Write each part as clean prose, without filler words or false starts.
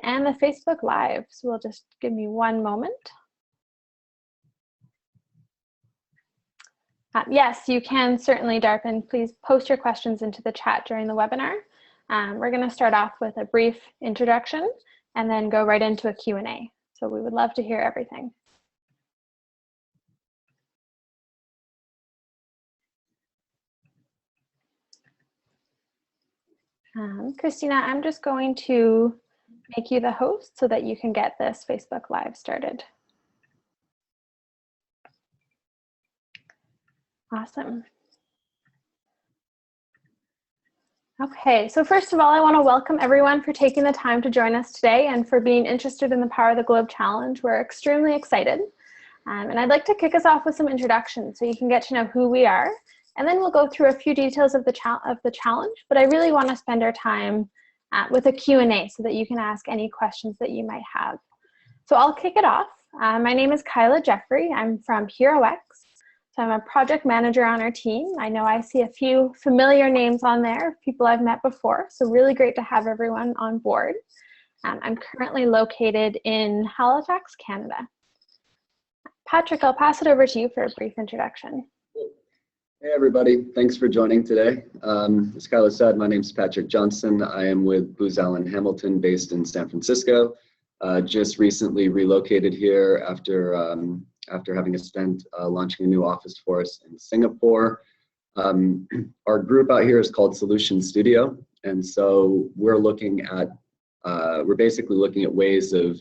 and the Facebook Live. So we'll just give me one moment. Yes, you can certainly, Darpin. Please post your questions into the chat during the webinar. We're going to start off with a brief introduction and then go right into a Q&A. So we would love to hear everything. Christina, I'm just going to make you the host so that you can get this Facebook Live started. Awesome. Okay, so first of all, I want to welcome everyone for taking the time to join us today and for being interested in the Power of the Globe Challenge. We're extremely excited. And I'd like to kick us off with some introductions so you can get to know who we are. And then we'll go through a few details of the challenge. But I really want to spend our time with a Q&A so that you can ask any questions that you might have. So I'll kick it off. My name is Kyla Jeffrey. I'm from HeroX. So I'm a project manager on our team. I know I see a few familiar names on there, people I've met before. So really great to have everyone on board. I'm currently located in Halifax, Canada. Patrick, I'll pass it over to you for a brief introduction. Hey everybody, thanks for joining today. As Kyla said, my name is Patrick Johnson. I am with Booz Hamilton based in San Francisco. Just recently relocated here after having spent launching a new office for us in Singapore. Our group out here is called Solution Studio, and so we're basically looking at ways of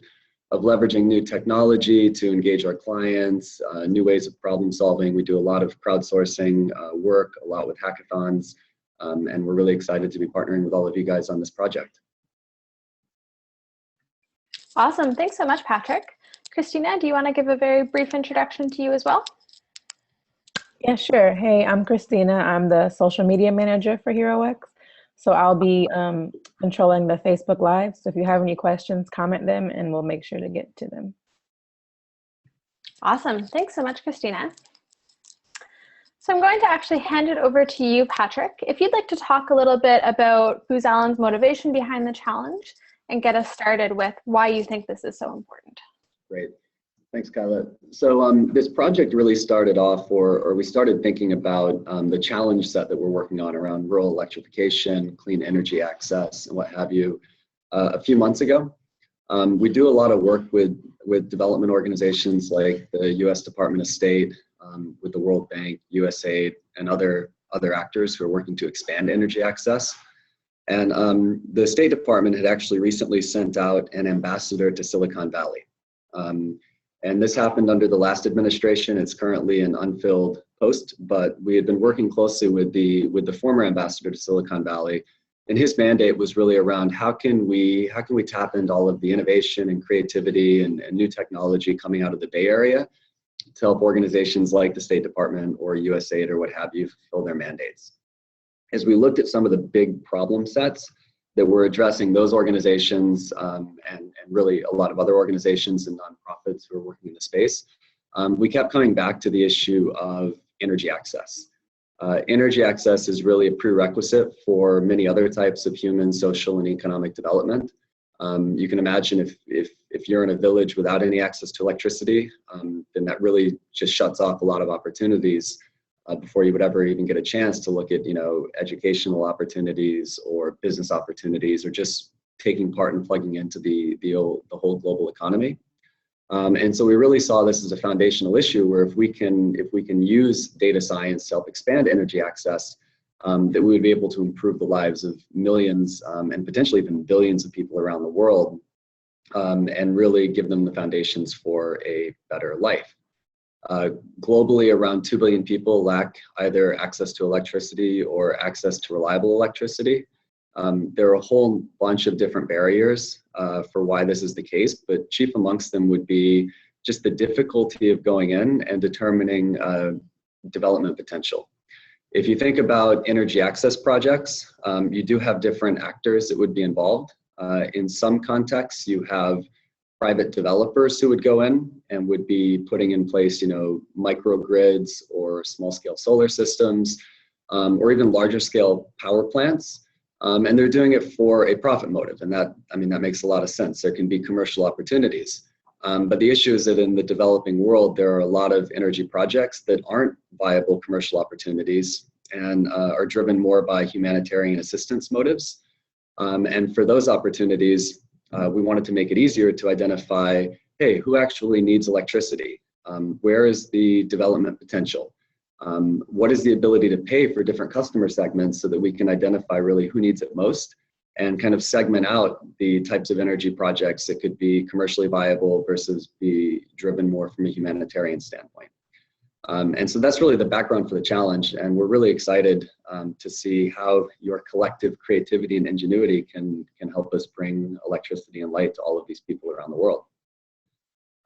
leveraging new technology to engage our clients, new ways of problem solving. We do a lot of crowdsourcing work, a lot with hackathons, and we're really excited to be partnering with all of you guys on this project. Awesome, thanks so much, Patrick. Christina, do you want to give a very brief introduction to you as well? Yeah, sure. Hey, I'm Christina. I'm the social media manager for HeroX. So I'll be controlling the Facebook Live. So if you have any questions, comment them and we'll make sure to get to them. Awesome. Thanks so much, Christina. So I'm going to actually hand it over to you, Patrick. If you'd like to talk a little bit about Booz Allen's motivation behind the challenge and get us started with why you think this is so important. Great. Thanks, Kyla. So this project really started off, or we started thinking about the challenge set that we're working on around rural electrification, clean energy access, and what have you, a few months ago. We do a lot of work with development organizations like the U.S. Department of State, with the World Bank, USAID, and other actors who are working to expand energy access. And the State Department had actually recently sent out an ambassador to Silicon Valley. And this happened under the last administration. It's currently an unfilled post, but we had been working closely with the former ambassador to Silicon Valley, and his mandate was really around how can we tap into all of the innovation and creativity and new technology coming out of the Bay Area to help organizations like the State Department or USAID or what have you fulfill their mandates. As we looked at some of the big problem sets that we're addressing, those organizations and really a lot of other organizations and nonprofits who are working in the space, we kept coming back to the issue of energy access. Energy access is really a prerequisite for many other types of human, social, and economic development. You can imagine if you're in a village without any access to electricity, then that really just shuts off a lot of opportunities before you would ever even get a chance to look at, educational opportunities or business opportunities or just taking part and plugging into the whole global economy. And so we really saw this as a foundational issue where if we can use data science to help expand energy access, that we would be able to improve the lives of millions and potentially even billions of people around the world, and really give them the foundations for a better life. Globally, around 2 billion people lack either access to electricity or access to reliable electricity. There are a whole bunch of different barriers for why this is the case, but chief amongst them would be just the difficulty of going in and determining development potential. If you think about energy access projects, you do have different actors that would be involved. In some contexts, you have private developers who would go in and would be putting in place, microgrids or small-scale solar systems, or even larger-scale power plants. And they're doing it for a profit motive. And that makes a lot of sense. There can be commercial opportunities. But the issue is that in the developing world, there are a lot of energy projects that aren't viable commercial opportunities and are driven more by humanitarian assistance motives. And for those opportunities, we wanted to make it easier to identify, hey, who actually needs electricity? Where is the development potential? What is the ability to pay for different customer segments so that we can identify really who needs it most and kind of segment out the types of energy projects that could be commercially viable versus be driven more from a humanitarian standpoint. And so that's really the background for the challenge. And we're really excited to see how your collective creativity and ingenuity can help us bring electricity and light to all of these people around the world.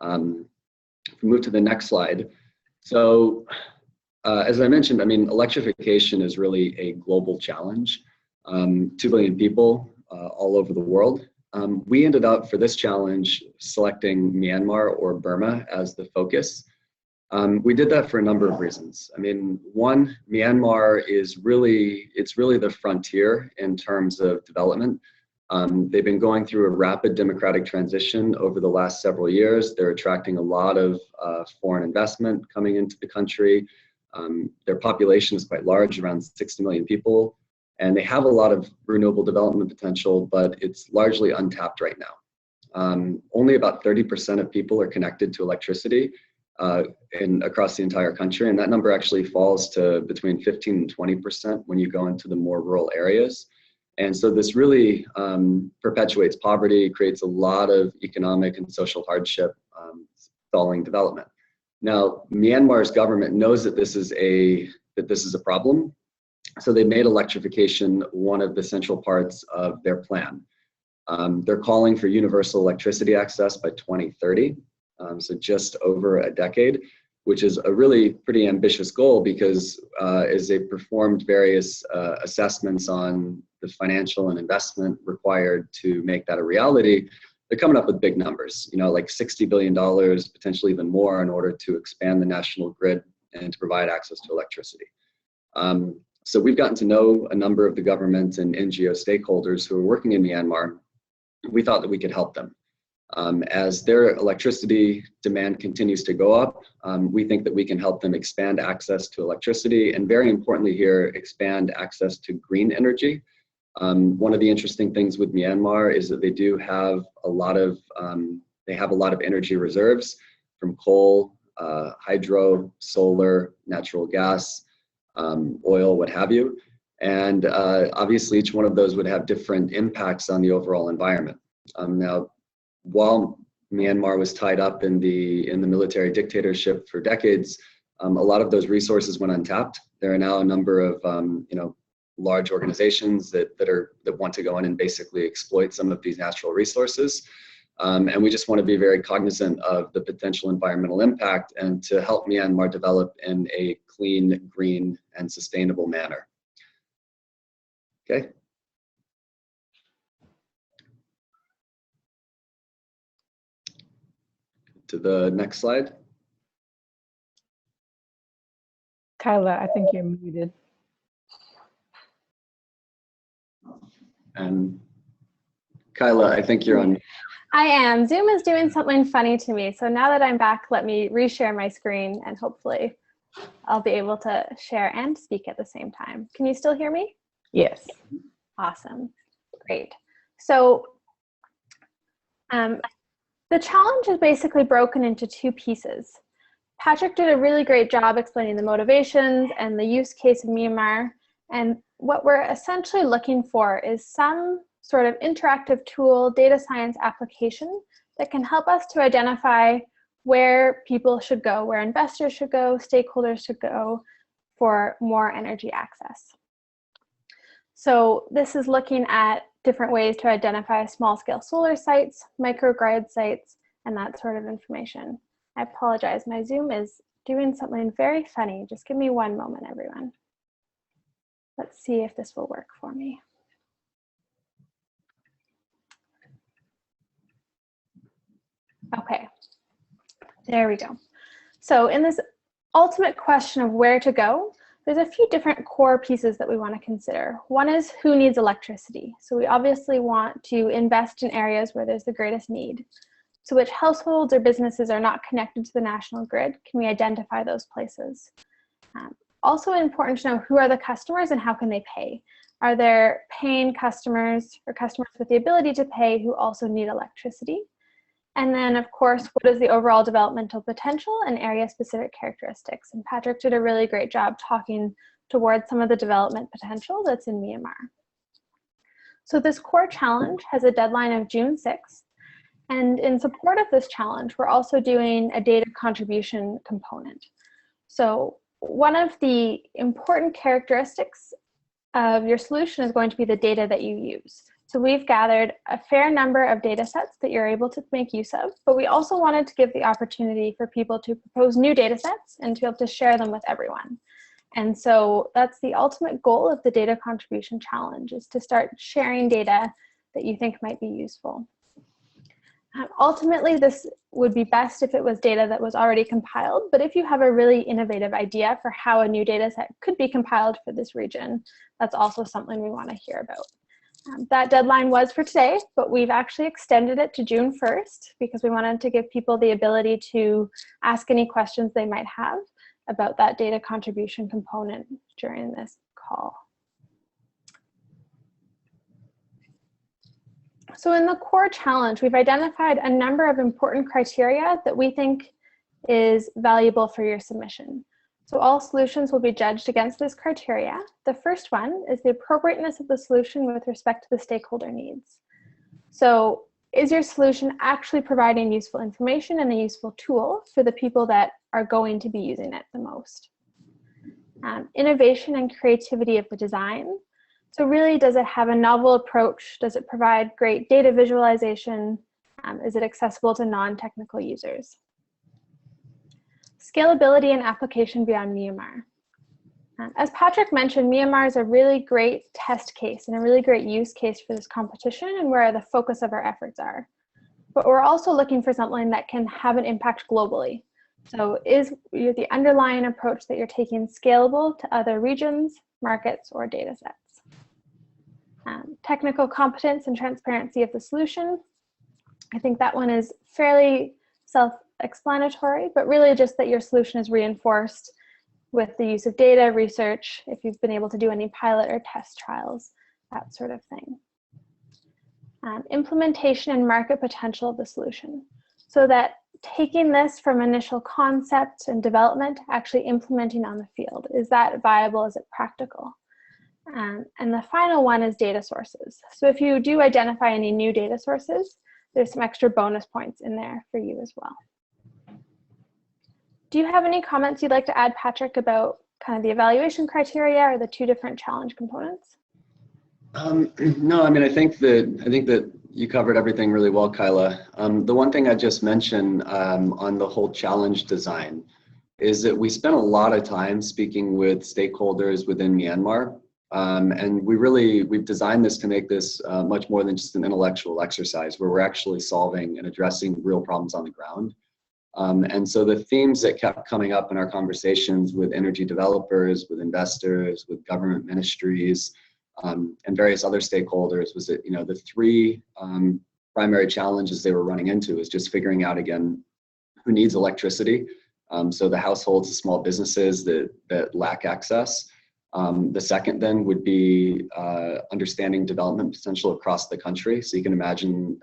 If we move to the next slide. So as I mentioned, electrification is really a global challenge. 2 billion people all over the world. We ended up for this challenge selecting Myanmar or Burma as the focus. We did that for a number of reasons. One, Myanmar is really the frontier in terms of development. They've been going through a rapid democratic transition over the last several years. They're attracting a lot of foreign investment coming into the country. Their population is quite large, around 60 million people, and they have a lot of renewable development potential, but it's largely untapped right now. Only about 30% of people are connected to electricity across the entire country, and that number actually falls to between 15 and 20% when you go into the more rural areas. And so this really perpetuates poverty, creates a lot of economic and social hardship, stalling development. Now, Myanmar's government knows that this is a problem, so they made electrification one of the central parts of their plan. They're calling for universal electricity access by 2030, so just over a decade, which is a really pretty ambitious goal because as they've performed various assessments on the financial and investment required to make that a reality, they're coming up with big numbers, like $60 billion, potentially even more, in order to expand the national grid and to provide access to electricity. So we've gotten to know a number of the government and NGO stakeholders who are working in Myanmar. We thought that we could help them. As their electricity demand continues to go up, we think that we can help them expand access to electricity, and very importantly here, expand access to green energy. One of the interesting things with Myanmar is that they do have a lot of energy reserves from coal, hydro, solar, natural gas, oil, what have you. And obviously each one of those would have different impacts on the overall environment. Now, while Myanmar was tied up in the military dictatorship for decades, a lot of those resources went untapped. There are now a number of large organizations that want to go in and basically exploit some of these natural resources. And we just want to be very cognizant of the potential environmental impact and to help Myanmar develop in a clean, green, and sustainable manner. Okay. To the next slide. Kyla, I think you're muted. And Kyla, I think you're on. I am. Zoom is doing something funny to me. So now that I'm back, let me reshare my screen and hopefully I'll be able to share and speak at the same time. Can you still hear me? Yes. Awesome. Great. So the challenge is basically broken into 2 pieces. Patrick did a really great job explaining the motivations and the use case of Myanmar. And what we're essentially looking for is some sort of interactive tool, data science application that can help us to identify where people should go, where investors should go, stakeholders should go for more energy access. So this is looking at different ways to identify small-scale solar sites, microgrid sites, and that sort of information. I apologize, my Zoom is doing something very funny. Just give me one moment, everyone. Let's see if this will work for me. Okay, there we go. So in this ultimate question of where to go, there's a few different core pieces that we want to consider. One is who needs electricity. So we obviously want to invest in areas where there's the greatest need. So which households or businesses are not connected to the national grid? Can we identify those places? Also important to know who are the customers and how can they pay? Are there paying customers or customers with the ability to pay who also need electricity? And then, of course, what is the overall developmental potential and area-specific characteristics? And Patrick did a really great job talking towards some of the development potential that's in Myanmar. So this core challenge has a deadline of June 6th. And in support of this challenge, we're also doing a data contribution component. So one of the important characteristics of your solution is going to be the data that you use. So we've gathered a fair number of data sets that you're able to make use of, but we also wanted to give the opportunity for people to propose new data sets and to be able to share them with everyone. And so that's the ultimate goal of the data contribution challenge, is to start sharing data that you think might be useful. Ultimately, this would be best if it was data that was already compiled, but if you have a really innovative idea for how a new data set could be compiled for this region, that's also something we want to hear about. That deadline was for today, but we've actually extended it to June 1st because we wanted to give people the ability to ask any questions they might have about that data contribution component during this call. So in the core challenge, we've identified a number of important criteria that we think is valuable for your submission. So all solutions will be judged against this criteria. The first one is the appropriateness of the solution with respect to the stakeholder needs. So is your solution actually providing useful information and a useful tool for the people that are going to be using it the most? Innovation and creativity of the design. So really, does it have a novel approach? Does it provide great data visualization? Is it accessible to non-technical users? Scalability and application beyond Myanmar. As Patrick mentioned, Myanmar is a really great test case and a really great use case for this competition and where the focus of our efforts are. But we're also looking for something that can have an impact globally. So is the underlying approach that you're taking scalable to other regions, markets, or data sets? Technical competence and transparency of the solution. I think that one is fairly self-explanatory, but really just that your solution is reinforced with the use of data, research, if you've been able to do any pilot or test trials, that sort of thing. Implementation and market potential of the solution. So that taking this from initial concept and development, actually implementing on the field. Is that viable? Is it practical? And the final one is data sources. So if you do identify any new data sources, there's some extra bonus points in there for you as well. Do you have any comments you'd like to add, Patrick, about kind of the evaluation criteria or the two different challenge components? No, I mean, I think that you covered everything really well, Kyla. The one thing I just mentioned on the whole challenge design is that we spent a lot of time speaking with stakeholders within Myanmar. And we've designed this to make this much more than just an intellectual exercise where we're actually solving and addressing real problems on the ground. And so the themes that kept coming up in our conversations with energy developers, with investors, with government ministries, and various other stakeholders was that, the three primary challenges they were running into is just figuring out, again, who needs electricity. So the households, the small businesses that lack access. The second then would be understanding development potential across the country. So you can imagine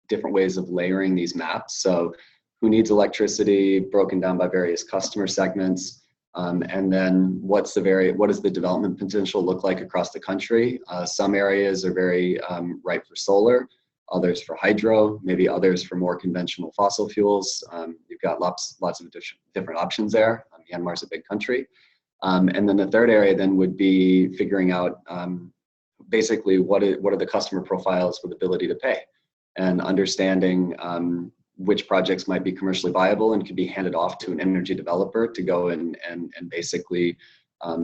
different ways of layering these maps. So who needs electricity broken down by various customer segments, and then what does the development potential look like across the country? Some areas are very ripe for solar, others for hydro, maybe others for more conventional fossil fuels. You've got lots of different options there. Myanmar's a big country. And then the third area then would be figuring out basically what are the customer profiles with ability to pay, and understanding which projects might be commercially viable and could be handed off to an energy developer to go and basically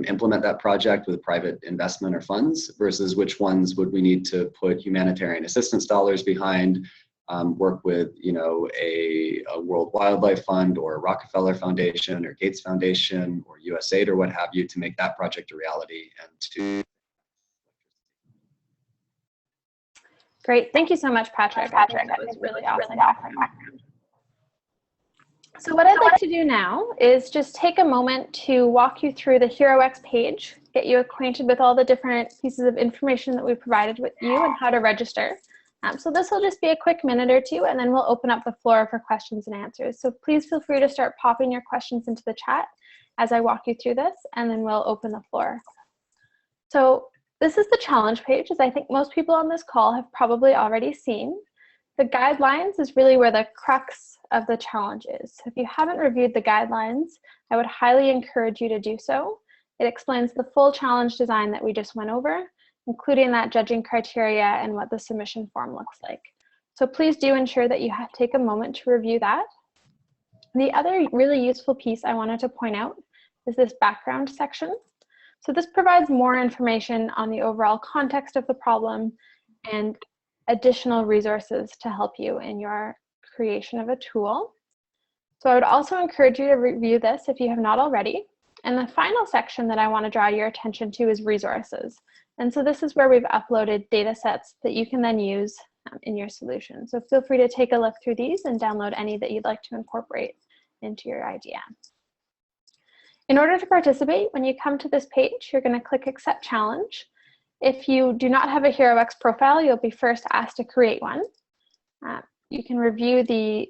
implement that project with private investment or funds, versus which ones would we need to put humanitarian assistance dollars behind, work with, a World Wildlife Fund or Rockefeller Foundation or Gates Foundation or USAID or what have you to make that project a reality and to. Great, thank you so much, Patrick. That was really awesome background. So what I'd like to do now is just take a moment to walk you through the HeroX page, get you acquainted with all the different pieces of information that we provided with you and how to register. So this will just be a quick minute or two, and then we'll open up the floor for questions and answers. So please feel free to start popping your questions into the chat as I walk you through this, and then we'll open the floor. So this is the challenge page, as I think most people on this call have probably already seen. The guidelines is really where the crux of the challenge is. If you haven't reviewed the guidelines, I would highly encourage you to do so. It explains the full challenge design that we just went over, including that judging criteria and what the submission form looks like. So please do ensure that you take a moment to review that. The other really useful piece I wanted to point out is this background section. So this provides more information on the overall context of the problem and additional resources to help you in your creation of a tool. So I would also encourage you to review this if you have not already. And the final section that I want to draw your attention to is resources. And so this is where we've uploaded data sets that you can then use in your solution. So feel free to take a look through these and download any that you'd like to incorporate into your idea. In order to participate, when you come to this page, you're going to click Accept Challenge. If you do not have a HeroX profile, you'll be first asked to create one. You can review the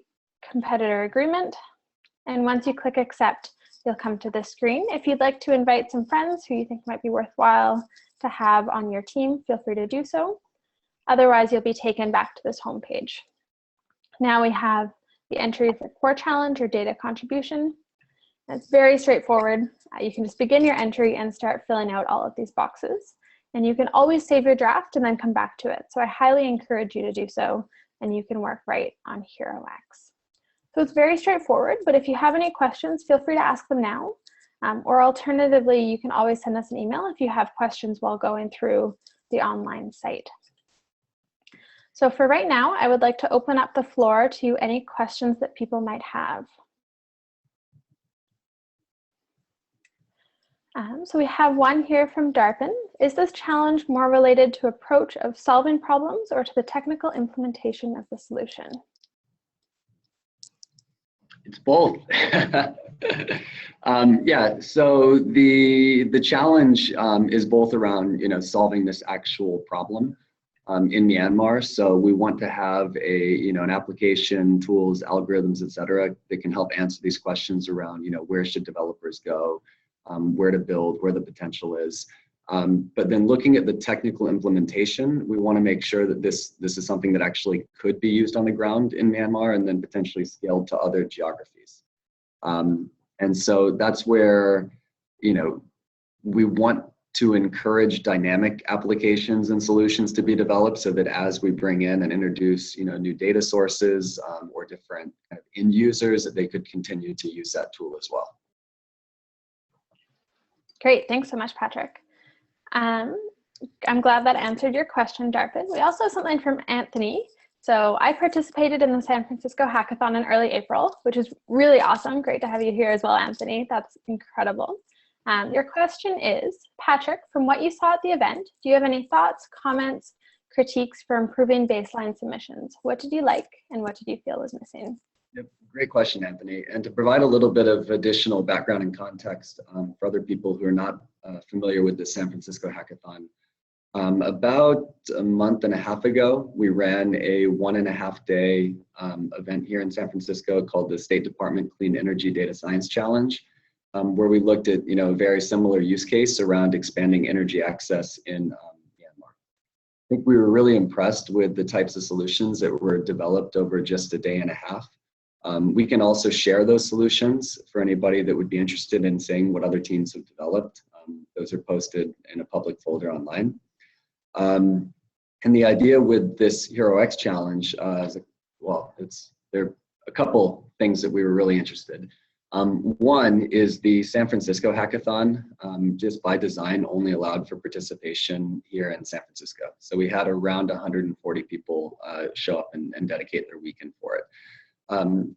competitor agreement, and once you click Accept, you'll come to this screen. If you'd like to invite some friends who you think might be worthwhile to have on your team, feel free to do so. Otherwise, you'll be taken back to this home page. Now we have the entry for core challenge or data contribution. It's very straightforward. You can just begin your entry and start filling out all of these boxes. And you can always save your draft and then come back to it. So I highly encourage you to do so, and you can work right on HeroX. So it's very straightforward, but if you have any questions, feel free to ask them now. Or alternatively, you can always send us an email if you have questions while going through the online site. So for right now, I would like to open up the floor to any questions that people might have. So we have one here from Darpin. Is this challenge more related to approach of solving problems or to the technical implementation of the solution? It's both. Yeah, so the challenge is both around solving this actual problem in Myanmar. So we want to have an application, tools, algorithms, etc., that can help answer these questions around where should developers go, where to build, where the potential is. But then looking at the technical implementation, we want to make sure that this is something that actually could be used on the ground in Myanmar and then potentially scaled to other geographies. And so that's where, we want to encourage dynamic applications and solutions to be developed so that as we bring in and introduce, new data sources or different kind of end users, that they could continue to use that tool as well. Great, thanks so much, Patrick. I'm glad that answered your question, Darpin. We also have something from Anthony. So I participated in the San Francisco Hackathon in early April, which is really awesome. Great to have you here as well, Anthony. That's incredible. Your question is, Patrick, from what you saw at the event, do you have any thoughts, comments, critiques for improving baseline submissions? What did you like and what did you feel was missing? Yep, great question, Anthony. And to provide a little bit of additional background and context for other people who are not familiar with the San Francisco Hackathon, about a month and a half ago, we ran a 1.5-day event here in San Francisco called the State Department Clean Energy Data Science Challenge, where we looked at a very similar use case around expanding energy access in Myanmar. I think we were really impressed with the types of solutions that were developed over just a day and a half. We can also share those solutions for anybody that would be interested in seeing what other teams have developed. Those are posted in a public folder online. And the idea with this HeroX challenge, there are a couple things that we were really interested. One is the San Francisco hackathon, just by design only allowed for participation here in San Francisco. So we had around 140 people show up and dedicate their weekend for it.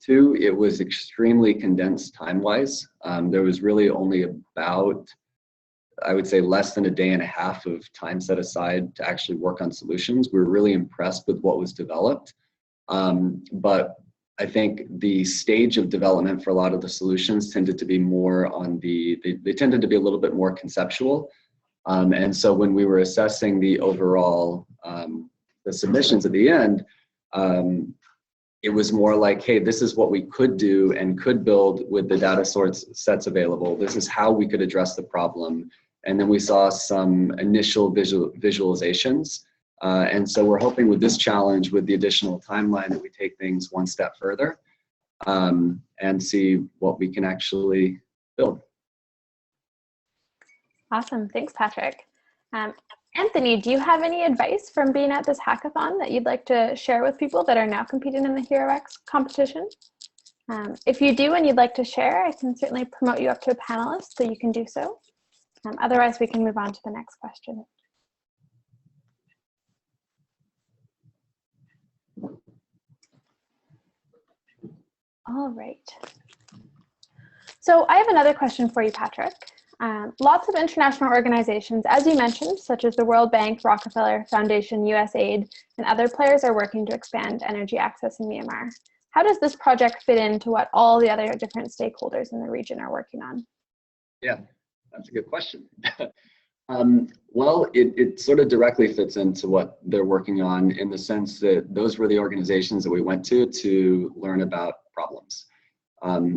Two, it was extremely condensed time-wise. There was really only about, I would say, less than a day and a half of time set aside to actually work on solutions. We were really impressed with what was developed. But I think the stage of development for a lot of the solutions tended to be more on they tended to be a little bit more conceptual. And so when we were assessing the overall, the submissions at the end, it was more like, hey, this is what we could do and could build with the data sets available. This is how we could address the problem. And then we saw some initial visualizations. And so we're hoping with this challenge, with the additional timeline, that we take things one step further and see what we can actually build. Awesome. Thanks, Patrick. Anthony, do you have any advice from being at this hackathon that you'd like to share with people that are now competing in the HeroX competition? If you do and you'd like to share, I can certainly promote you up to a panelist so you can do so. Otherwise, we can move on to the next question. All right. So I have another question for you, Patrick. Lots of international organizations, as you mentioned, such as the World Bank, Rockefeller Foundation, USAID, and other players are working to expand energy access in Myanmar. How does this project fit into what all the other different stakeholders in the region are working on? Yeah, that's a good question. Well, it sort of directly fits into what they're working on, in the sense that those were the organizations that we went to learn about problems.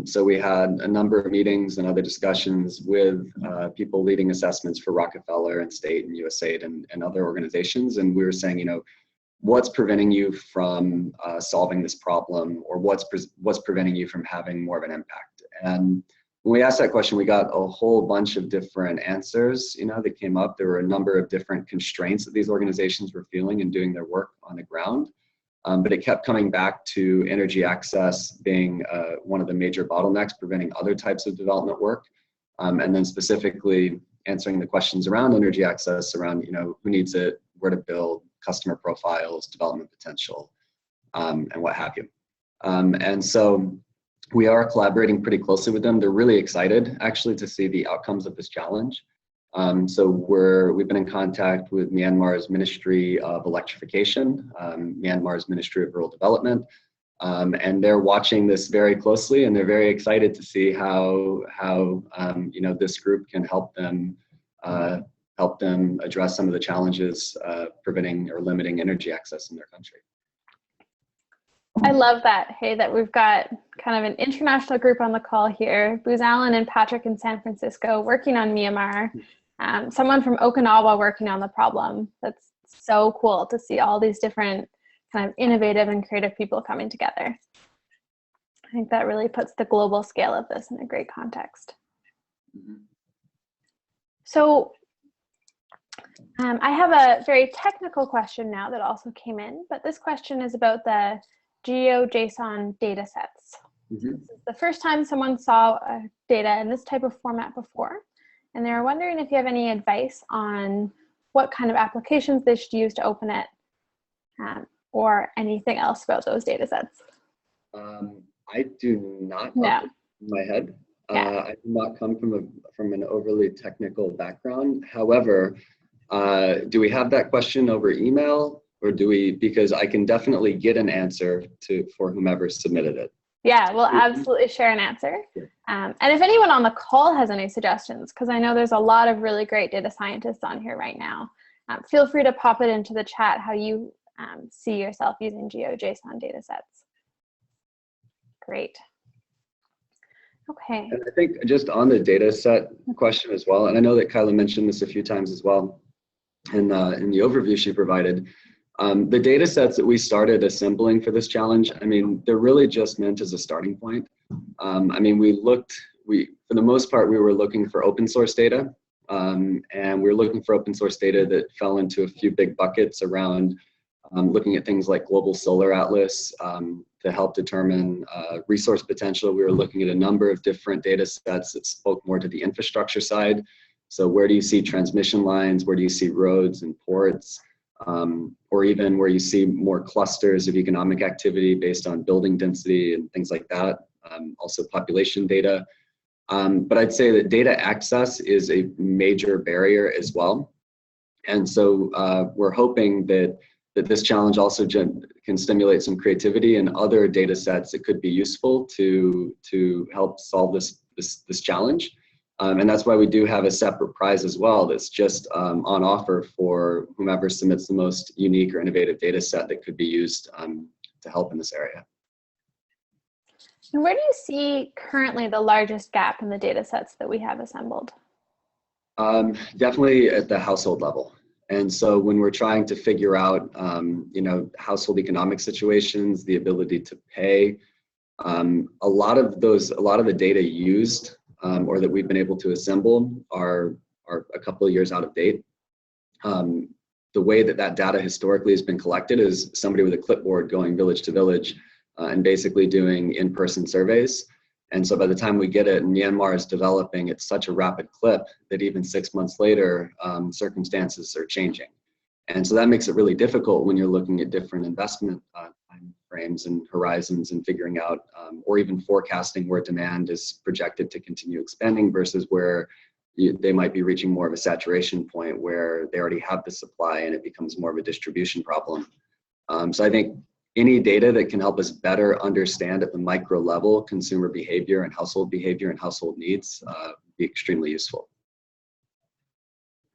So we had a number of meetings and other discussions with people leading assessments for Rockefeller and State and USAID and other organizations. And we were saying, you know, what's preventing you from solving this problem, or what's preventing you from having more of an impact? And when we asked that question, we got a whole bunch of different answers, you know, that came up. There were a number of different constraints that these organizations were feeling in doing their work on the ground. But it kept coming back to energy access being one of the major bottlenecks preventing other types of development work. And then specifically answering the questions around energy access, around, you know, who needs it, where to build, customer profiles, development potential, and what have you. And so we are collaborating pretty closely with them. They're really excited, actually, to see the outcomes of this challenge. So we've been in contact with Myanmar's Ministry of Electrification, Myanmar's Ministry of Rural Development, and they're watching this very closely, and they're very excited to see how you know, this group can help them address some of the challenges preventing or limiting energy access in their country. I love that, hey, that we've got kind of an international group on the call here, Booz Allen and Patrick in San Francisco working on Myanmar, someone from Okinawa working on the problem. That's so cool to see all these different kind of innovative and creative people coming together. I think that really puts the global scale of this in a great context. So I have a very technical question now that also came in, but this question is about the GeoJSON data sets. This is the first time someone saw data in this type of format before, and they were wondering if you have any advice on what kind of applications they should use to open it, or anything else about those data sets. I do not know in my head. I do not come from an overly technical background. However, do we have that question over email? Or do we, because I can definitely get an answer for whomever submitted it. Yeah, we'll absolutely share an answer. And if anyone on the call has any suggestions, because I know there's a lot of really great data scientists on here right now, feel free to pop it into the chat how you see yourself using GeoJSON data sets. Great. Okay. And I think just on the data set question as well, and I know that Kyla mentioned this a few times as well in the overview she provided. The data sets that we started assembling for this challenge, I mean, they're really just meant as a starting point. I mean, for the most part, we were looking for open source data, and we were looking for open source data that fell into a few big buckets around looking at things like Global Solar Atlas to help determine resource potential. We were looking at a number of different data sets that spoke more to the infrastructure side. So where do you see transmission lines? Where do you see roads and ports? Or even where you see more clusters of economic activity based on building density and things like that. Also population data. But I'd say that data access is a major barrier as well. And so we're hoping that this challenge also can stimulate some creativity and other data sets that could be useful to help solve this challenge. And that's why we do have a separate prize as well that's just on offer for whomever submits the most unique or innovative data set that could be used to help in this area. And where do you see currently the largest gap in the data sets that we have assembled? Definitely at the household level. And so when we're trying to figure out, household economic situations, the ability to pay, a lot of the data used or that we've been able to assemble are a couple of years out of date. The way that data historically has been collected is somebody with a clipboard going village to village and basically doing in-person surveys. And so by the time we get it, Myanmar is developing at such a rapid clip that even 6 months later, circumstances are changing. And so that makes it really difficult when you're looking at different investment time frames and horizons and figuring out, or even forecasting where demand is projected to continue expanding versus where they might be reaching more of a saturation point where they already have the supply and it becomes more of a distribution problem. So I think any data that can help us better understand at the micro level consumer behavior and household needs would be extremely useful.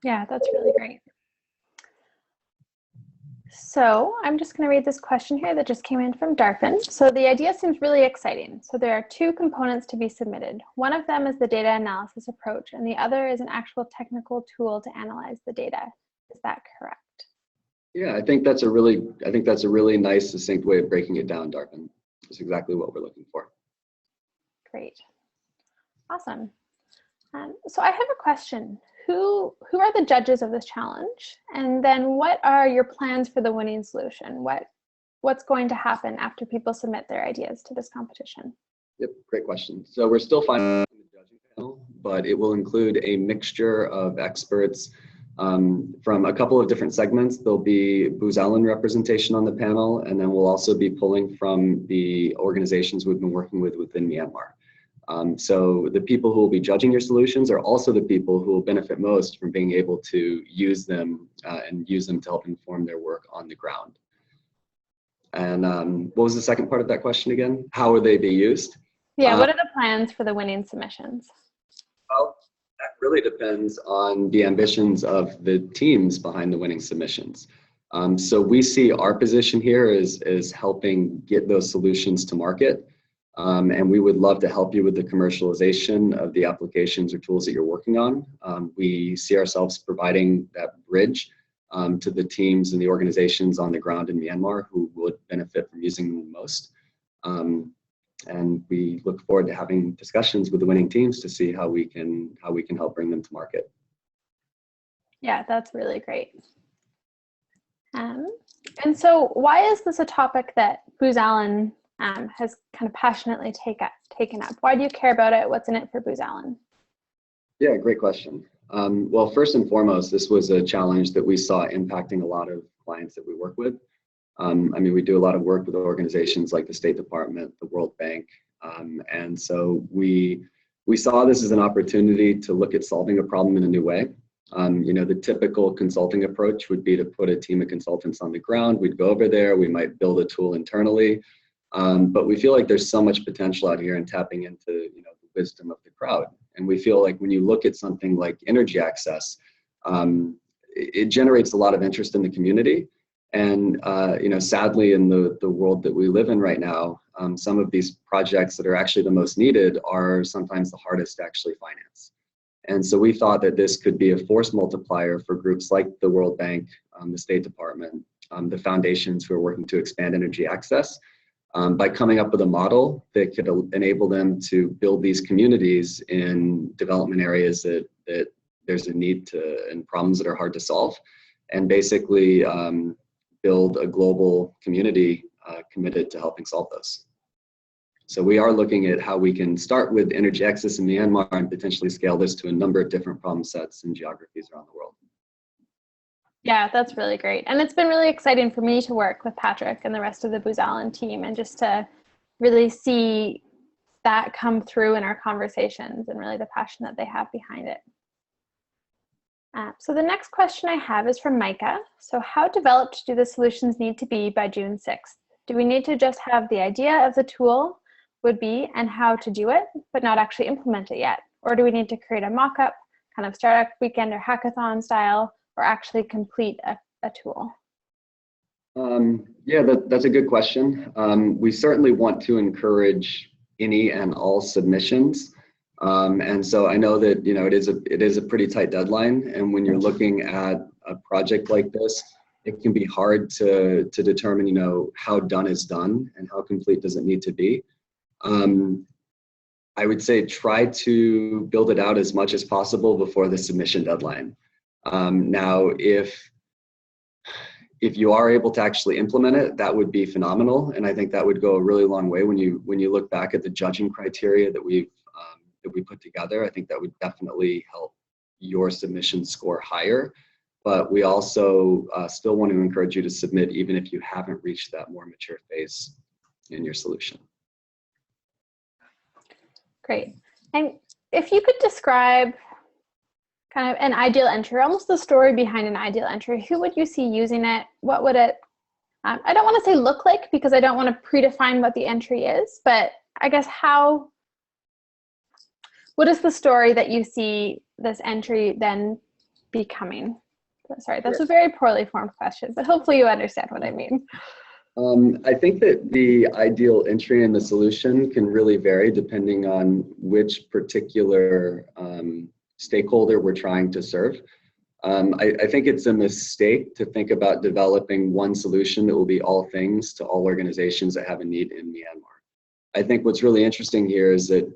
Yeah, that's really great. So I'm just going to read this question here that just came in from Darpin. So the idea seems really exciting. So there are two components to be submitted. One of them is the data analysis approach, and the other is an actual technical tool to analyze the data. Is that correct? Yeah, I think that's a really nice, succinct way of breaking it down, Darpin. That's exactly what we're looking for. Great. Awesome. So I have a question. Who are the judges of this challenge? And then what are your plans for the winning solution? What's going to happen after people submit their ideas to this competition? Yep, great question. So we're still finalizing the judging panel, but it will include a mixture of experts from a couple of different segments. There'll be Booz representation on the panel, and then we'll also be pulling from the organizations we've been working with within Myanmar. So the people who will be judging your solutions are also the people who will benefit most from being able to use them and use them to help inform their work on the ground. And what was the second part of that question again? How will they be used? Yeah, what are the plans for the winning submissions? Well, that really depends on the ambitions of the teams behind the winning submissions. So we see our position here as helping get those solutions to market. And we would love to help you with the commercialization of the applications or tools that you're working on. We see ourselves providing that bridge to the teams and the organizations on the ground in Myanmar who would benefit from using them the most. And we look forward to having discussions with the winning teams to see how we can help bring them to market. Yeah, that's really great. And so why is this a topic that Booz Allen has kind of passionately taken up? Why do you care about it? What's in it for Booz Allen? Yeah, great question. Well, first and foremost, this was a challenge that we saw impacting a lot of clients that we work with. We do a lot of work with organizations like the State Department, the World Bank, and so we saw this as an opportunity to look at solving a problem in a new way. The typical consulting approach would be to put a team of consultants on the ground. We'd go over there, we might build a tool internally, but we feel like there's so much potential out here in tapping into the wisdom of the crowd. And we feel like when you look at something like energy access, it generates a lot of interest in the community. And sadly, in the world that we live in right now, some of these projects that are actually the most needed are sometimes the hardest to actually finance. And so we thought that this could be a force multiplier for groups like the World Bank, the State Department, the foundations who are working to expand energy access, by coming up with a model that could enable them to build these communities in development areas that there's a need to, and problems that are hard to solve, and basically build a global community committed to helping solve this. So we are looking at how we can start with energy access in Myanmar and potentially scale this to a number of different problem sets and geographies around the world. Yeah, that's really great. And it's been really exciting for me to work with Patrick and the rest of the Booz Allen team, and just to really see that come through in our conversations and really the passion that they have behind it. So the next question I have is from Micah. So how developed do the solutions need to be by June 6th? Do we need to just have the idea of the tool would be and how to do it, but not actually implement it yet? Or do we need to create a mock-up, kind of startup weekend or hackathon style, or actually complete a tool? Yeah, that's a good question. We certainly want to encourage any and all submissions. And so I know that, you know, it is a pretty tight deadline. And when you're looking at a project like this, it can be hard to determine, you know, how done is done and how complete does it need to be. I would say try to build it out as much as possible before the submission deadline. Now, if you are able to actually implement it, that would be phenomenal, and I think that would go a really long way when you look back at the judging criteria that we put together. I think that would definitely help your submission score higher. But we also still want to encourage you to submit even if you haven't reached that more mature phase in your solution. Great. And if you could describe kind of an ideal entry, almost the story behind an ideal entry, who would you see using it? What would it, I don't want to say look like, because I don't want to predefine what the entry is, but I guess what is the story that you see this entry then becoming? Sorry, that's a very poorly formed question, but hopefully you understand what I mean. I think that the ideal entry in the solution can really vary depending on which particular stakeholder we're trying to serve. I think it's a mistake to think about developing one solution that will be all things to all organizations that have a need in Myanmar. I think what's really interesting here is that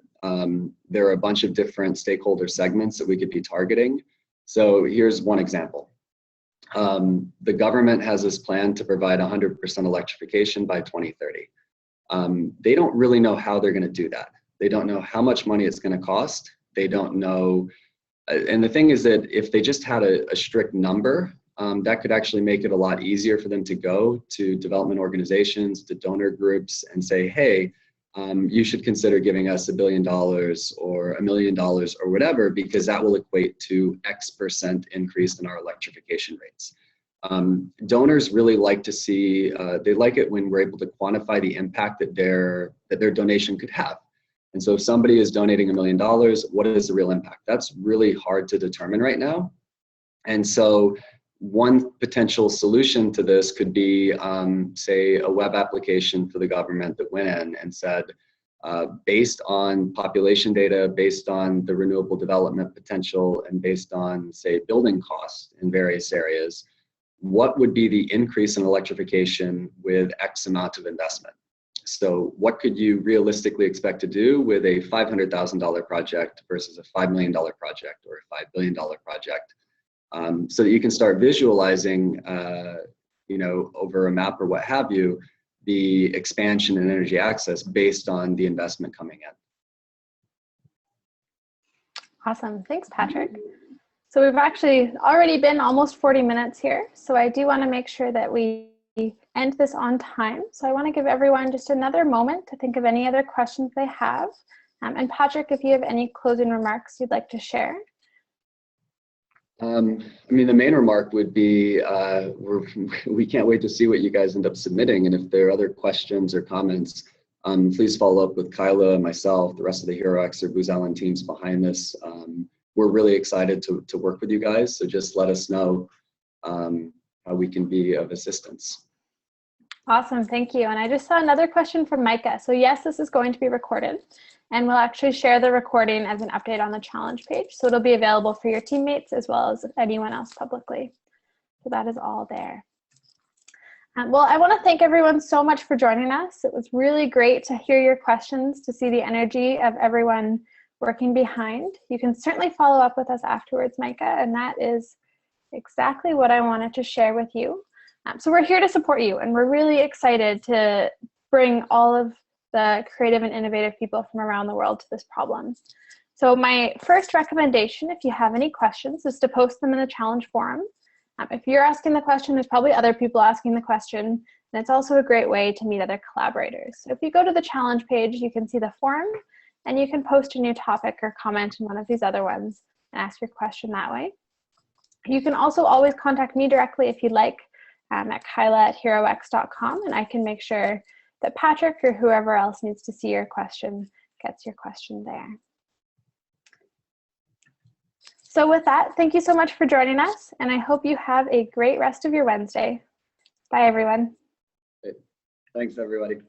there are a bunch of different stakeholder segments that we could be targeting. So here's one example. The government has this plan to provide 100% electrification by 2030. They don't really know how they're going to do that. They don't know how much money it's going to cost. They don't know. And the thing is that if they just had a strict number, that could actually make it a lot easier for them to go to development organizations, to donor groups, and say, hey, you should consider giving us $1 billion or $1 million or whatever, because that will equate to X% increase in our electrification rates. Donors really like to see, they like it when we're able to quantify the impact that their donation could have. And so if somebody is donating $1 million, what is the real impact? That's really hard to determine right now. And so one potential solution to this could be, say, a web application for the government that went in and said, based on population data, based on the renewable development potential, and based on, say, building costs in various areas, what would be the increase in electrification with X amount of investment? So what could you realistically expect to do with a $500,000 project versus a $5 million project or a $5 billion project? So that you can start visualizing, you know, over a map or what have you, the expansion in energy access based on the investment coming in. Awesome, thanks, Patrick. So we've actually already been almost 40 minutes here. So I do want to make sure that we end this on time. So I want to give everyone just another moment to think of any other questions they have. And Patrick, if you have any closing remarks you'd like to share. I mean, the main remark would be we can't wait to see what you guys end up submitting. And if there are other questions or comments, please follow up with Kyla, myself, the rest of the HeroX or Booz Allen teams behind this. We're really excited to work with you guys. So just let us know how we can be of assistance. Awesome, thank you. And I just saw another question from Micah. So yes, this is going to be recorded, and we'll actually share the recording as an update on the challenge page. So it'll be available for your teammates as well as anyone else publicly. So that is all there. Well, I want to thank everyone so much for joining us. It was really great to hear your questions, to see the energy of everyone working behind. You can certainly follow up with us afterwards, Micah, and that is exactly what I wanted to share with you. So we're here to support you, and we're really excited to bring all of the creative and innovative people from around the world to this problem. So my first recommendation, if you have any questions, is to post them in the challenge forum. If you're asking the question, there's probably other people asking the question, and it's also a great way to meet other collaborators. So if you go to the challenge page, you can see the forum, and you can post a new topic or comment in one of these other ones and ask your question that way. You can also always contact me directly if you'd like at Kyla@HeroX.com, and I can make sure that Patrick or whoever else needs to see your question gets your question there. So with that, thank you so much for joining us, and I hope you have a great rest of your Wednesday. Bye, everyone. Thanks, everybody.